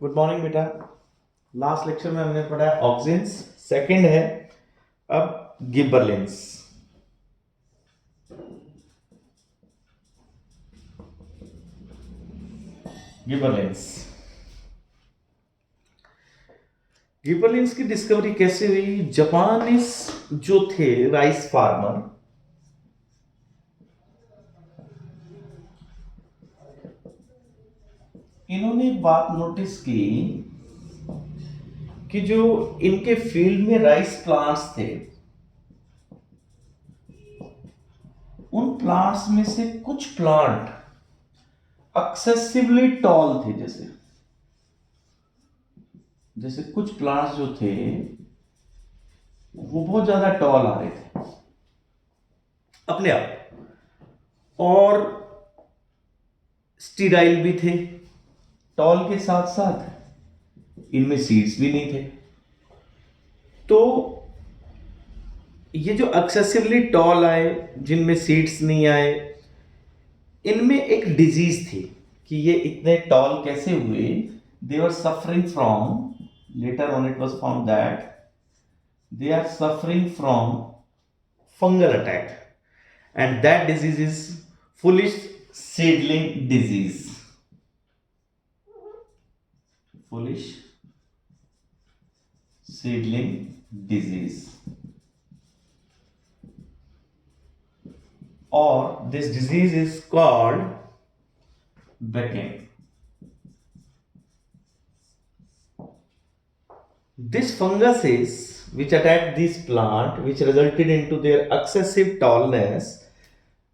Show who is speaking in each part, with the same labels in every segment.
Speaker 1: Good morning बेटा। Last lecture में हमने पढ़ा ऑक्सिन्स, सेकंड है अब गिबरलिंस। गिबरलिंस गिबरलिंस की डिस्कवरी कैसे हुई? जापानीज जो थे राइस फार्मर, इन्होंने एक बात नोटिस की कि जो इनके फील्ड में राइस प्लांट्स थे, उन प्लांट्स में से कुछ प्लांट एक्सेसिवली टॉल थे। जैसे जैसे कुछ प्लांट्स जो थे वो बहुत ज्यादा टॉल आ रहे थे अपने आप, और स्टीराइल भी थे। टॉल के साथ साथ इनमें सीड्स भी नहीं थे। तो ये जो एक्सेसिवली टॉल आए, जिनमें सीड्स नहीं आए, इनमें एक डिजीज थी कि ये इतने टॉल कैसे हुए। They are suffering from, later on it was found that they are suffering from fungal attack, and that disease is foolish seedling disease. Foolish seedling disease, or this disease is called Becken. This fungus is which attacked this plant, which resulted into their excessive tallness.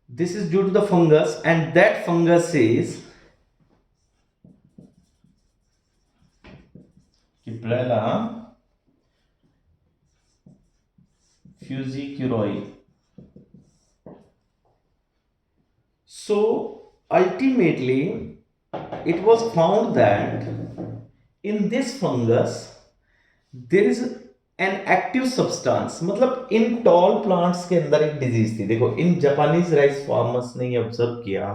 Speaker 1: This is due to the fungus, and that fungus is Cyprella fusicuroi. So ultimately it was found that in this fungus there is an active substance. मतलब इन tall plants के अंदर एक disease थी। देखो, इन Japanese rice farmers ने ये observe किया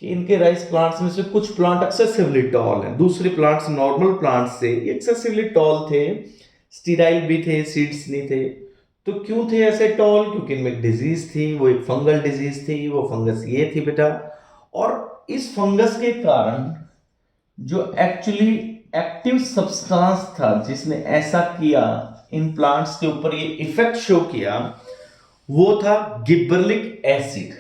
Speaker 1: कि इनके राइस प्लांट्स में से कुछ प्लांट एक्सेसिवली टॉल हैं, दूसरे प्लांट्स नॉर्मल प्लांट्स से एक्सेसिवली टॉल थे, स्टीराइल भी थे, सीड्स नहीं थे। तो क्यों थे ऐसे टॉल? क्योंकि इनमें एक डिजीज थी, वो एक फंगल डिजीज थी। वो फंगस ये थी बेटा, और इस फंगस के कारण जो एक्चुअली एक्टिव सब्सटेंस था जिसने ऐसा किया, इन प्लांट्स के ऊपर ये इफेक्ट शो किया, वो था गिबरलिक एसिड।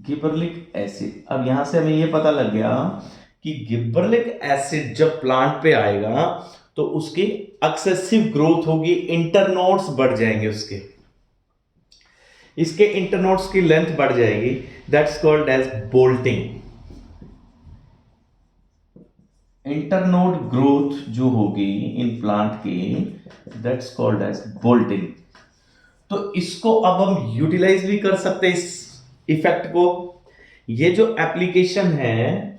Speaker 1: Gibberellic acid. अब यहां से हमें ये पता लग गया कि गिबरलिक एसिड जब प्लांट पे आएगा तो उसकी एक्सेसिव ग्रोथ होगी, इंटरनोड्स बढ़ जाएंगे उसके, इसके इंटरनोड्स की लेंथ बढ़ जाएगी। That's called as bolting. Internode growth जो होगी इन प्लांट की, दैट्स कॉल्ड एज बोल्टिंग। तो इसको अब हम यूटिलाइज भी कर सकते हैं, इस इफेक्ट को। ये जो एप्लीकेशन है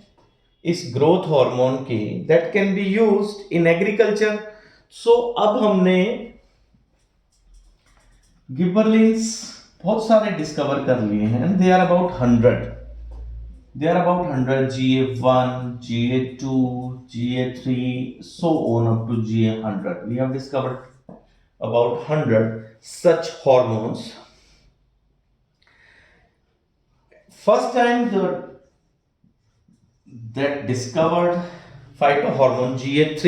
Speaker 1: इस ग्रोथ हार्मोन की, that can be used in agriculture. So अब हमने गिबरलिंस बहुत सारे डिस्कवर कर लिए हैं। They are about 100। There are about 100, GA1, GA2, GA3, so on up to GA100. We have discovered about 100 such hormones. First time that discovered phytohormone GA3,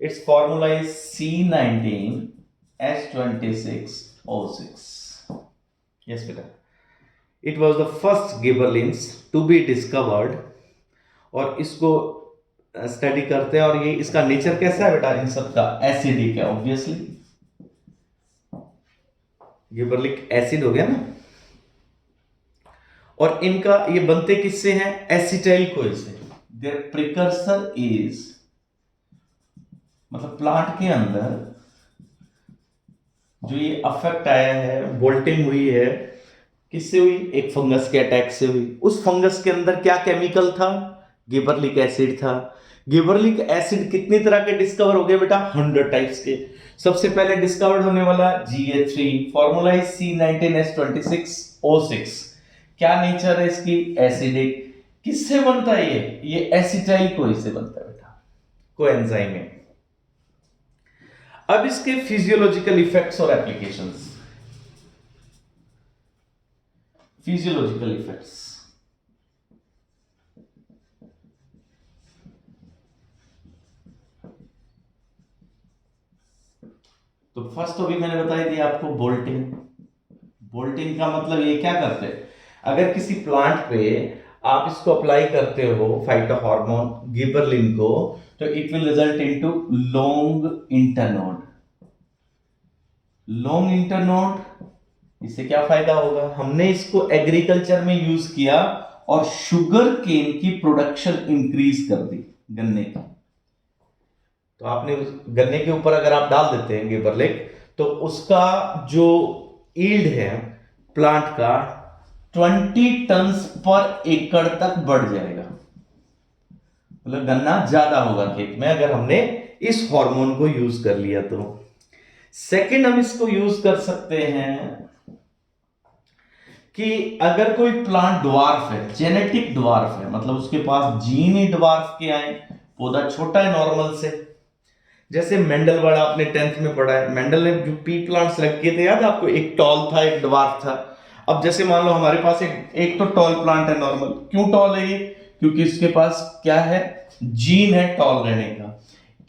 Speaker 1: its formula is C19H26O6. Yes, beta. It was the first gibberellins to be discovered, और इसको study करते हैं। और ये इसका nature कैसा है बेटा? इन सब का एसिडिक है, ऑब्वियसली गिबरलिक एसिड हो गया ना। और इनका ये बनते किससे हैं? एसिटाइल कोइल से। देयर प्रिकर्सर इज, मतलब प्लांट के अंदर जो ये अफेक्ट आया है, बोल्टिंग हुई है, किससे हुई? एक फंगस के अटैक से हुई। उस फंगस के अंदर क्या केमिकल था? गिबरलिक एसिड था। गिबरलिक एसिड कितनी तरह के डिस्कवर हो गए बेटा? 100 टाइप्स के। सबसे पहले डिस्कवर्ड होने वाला GA3, फॉर्मूला इज C19H26O6। क्या नेचर है इसकी? एसिडिक। किससे बनता है ये एसिटाइल कोई से बनता है बेटा, कोएंजाइम है। अब इसके फिजियोलॉजिकल इफेक्ट्स और एप्लीकेशंस। फिजियोलॉजिकल इफेक्ट्स, तो फर्स्ट तो अभी मैंने बताई दी आपको बोल्टिंग। बोल्टिंग का मतलब ये क्या करते हैं, अगर किसी प्लांट पे आप इसको अप्लाई करते हो फाइटो हार्मोन गिबरलिन को, तो it will result into long internode. Long internode, इससे क्या फायदा होगा, हमने इसको एग्रीकल्चर में यूज किया और शुगर केन की प्रोडक्शन इंक्रीज कर दी गन्ने की। तो आपने गन्ने के ऊपर अगर आप डाल देते हैं गिबरलिक, तो उसका जो ईल्ड है प्लांट का 20 टन पर एकड़ तक बढ़ जाएगा। मतलब गन्ना ज्यादा होगा खेत में अगर हमने इस हार्मोन को यूज कर लिया तो। सेकंड, हम इसको यूज कर सकते हैं कि अगर कोई प्लांट ड्वार्फ है, जेनेटिक ड्वार्फ है, मतलब उसके पास जीन ही ड्वार्फ के आए, पौधा छोटा है नॉर्मल से, जैसे मेंडल वाला आपने 10th में पढ़ा है, मेंडल ने जो पी प्लांट्स रखे थे याद आपको, एक टॉल था एक ड्वार्फ था। अब जैसे मान लो हमारे पास एक तो टॉल प्लांट है नॉर्मल, क्यों टॉल है ये, क्योंकि इसके पास क्या है, जीन है टॉल रहने का।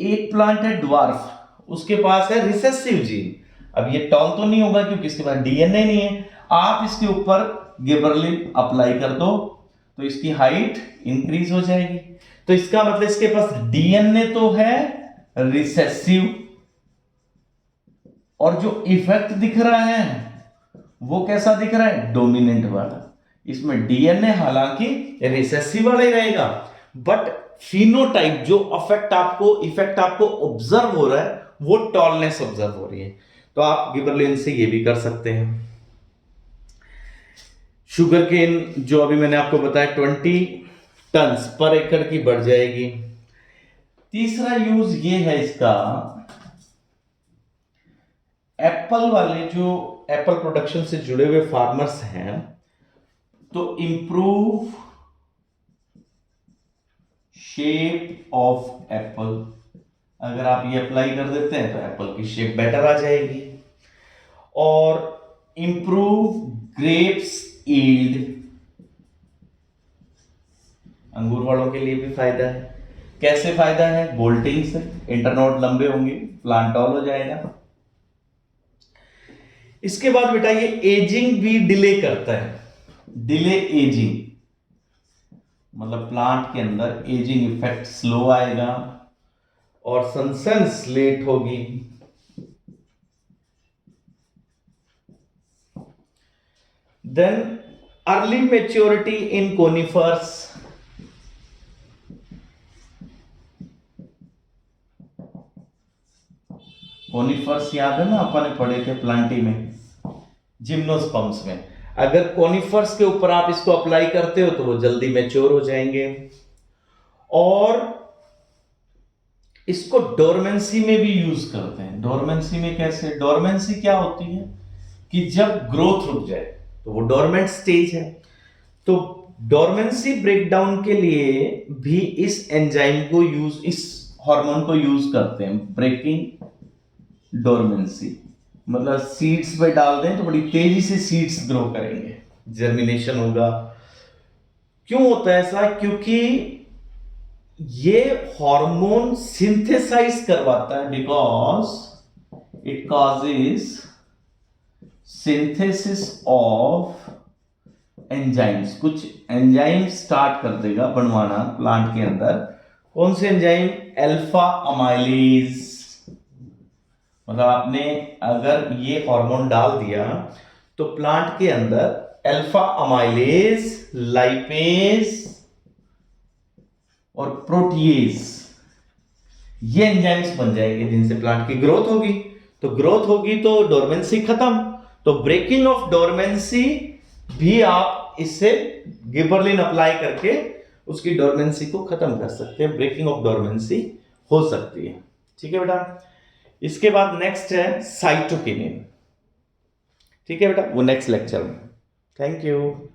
Speaker 1: एक प्लांट है ड्वार्फ, उसके पास है रिसेसिव जीन। अब ये टॉल तो नहीं होगा क्योंकि इसके पास डीएनए नहीं है। आप इसके ऊपर गिबरलिन अप्लाई कर दो तो इसकी हाइट इंक्रीज हो जाएगी। तो इसका मतलब इसके पास डीएनए तो है रिसेसिव, और जो इफेक्ट दिख रहा है वो कैसा दिख रहा है, डोमिनेंट वाला। इसमें डीएनए हालांकि रिसेसिव वाला ही रहेगा, बट फिनोटाइप जो इफेक्ट आपको ऑब्जर्व हो रहा है वो टॉलनेस ऑब्जर्व हो रही है। तो आप गिबरलिन से ये भी कर सकते हैं। शुगर केन जो अभी मैंने आपको बताया 20 टन पर एकड़ की बढ़ जाएगी। तीसरा यूज ये है इसका, एप्पल वाले जो एप्पल प्रोडक्शन से जुड़े हुए फार्मर्स हैं, तो इंप्रूव शेप ऑफ एप्पल, अगर आप ये अप्लाई कर देते हैं तो एप्पल की शेप बेटर आ जाएगी। और इंप्रूव ग्रेप्स ईल्ड, अंगूर वालों के लिए भी फायदा है। कैसे फायदा है, बोल्टिंग से, इंटरनोड लंबे होंगे, प्लांट टॉल हो जाएगा। इसके बाद बेटा ये एजिंग भी डिले करता है, डिले एजिंग, मतलब प्लांट के अंदर एजिंग इफेक्ट स्लो आएगा और सनसेंस लेट होगी। देन अर्ली मेच्योरिटी इन कोनिफर्स, कोनिफर्स याद है ना, अपन ने पढ़े थे प्लांटी में, जिम्नोस्पर्म्स में। अगर कोनिफर्स के ऊपर आप इसको अप्लाई करते हो तो वो जल्दी मैच्योर हो जाएंगे। और इसको डोरमेंसी में भी यूज करते हैं। डोरमेंसी में कैसे, डोरमेंसी क्या होती है कि जब ग्रोथ रुक जाए तो वो डोरमेंट स्टेज है। तो डोरमेंसी ब्रेकडाउन के लिए भी इस एंजाइम को यूज, इस हार्मोन को यूज करते हैं, ब्रेकिंग डोरमेंसी। मतलब सीड्स पे डाल दें तो बड़ी तेजी से सीड्स ग्रो करेंगे, जर्मिनेशन होगा। क्यों होता है ऐसा, क्योंकि ये हार्मोन सिंथेसाइज करवाता है, because it causes synthesis of enzymes. कुछ एंजाइम स्टार्ट कर देगा बनवाना प्लांट के अंदर। कौन से एंजाइम, अल्फा अमाइलेज। मतलब आपने अगर ये हार्मोन डाल दिया तो प्लांट के अंदर अल्फा अमाइलेज, लाइपेज और प्रोटीएज, ये एंजाइम्स बन जाएंगे जिनसे प्लांट की ग्रोथ होगी। तो ग्रोथ होगी तो डोरमेंसी खत्म। तो ब्रेकिंग ऑफ डोरमेंसी भी आप इससे गिबरलिन अप्लाई करके उसकी डोरमेंसी को खत्म कर सकते हैं। ब्रेकिंग ऑफ डोरमेंसी हो सकती है। ठीक है बेटा। इसके बाद नेक्स्ट है साइटोकिनिन। ठीक है बेटा, वो नेक्स्ट लेक्चर में। Thank you.